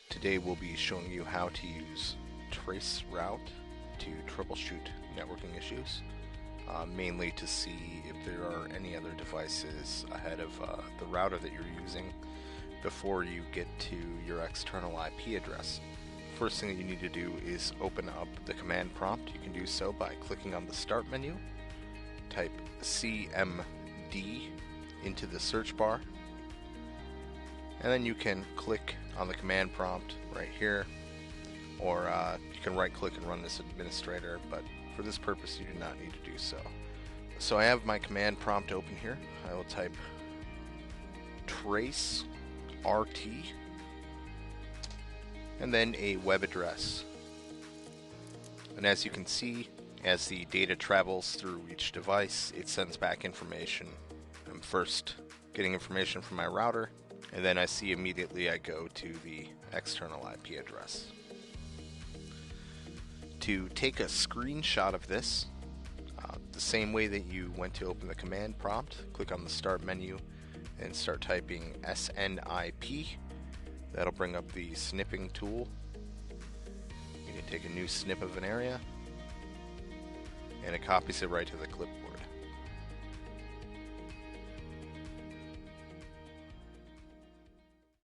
Today we'll be showing you how to use traceroute to troubleshoot networking issues, mainly to see if there are any other devices ahead of the router that you're using before you get to your external IP address. First thing that you need to do is open up the command prompt. You can do so by clicking on the Start menu, type CMD into the search bar, and then you can click on the command prompt right here, or you can right click and run this administrator, but for this purpose you do not need to do so. So I have my command prompt open here. I will type tracert and then a web address. And as you can see, as the data travels through each device, it sends back information. I'm first getting information from my router, and then I see immediately I go to the external IP address. To take a screenshot of this, the same way that you went to open the command prompt, click on the Start menu and start typing SNIP. That'll bring up the snipping tool. You can take a new snip of an area, and it copies it right to the clipboard.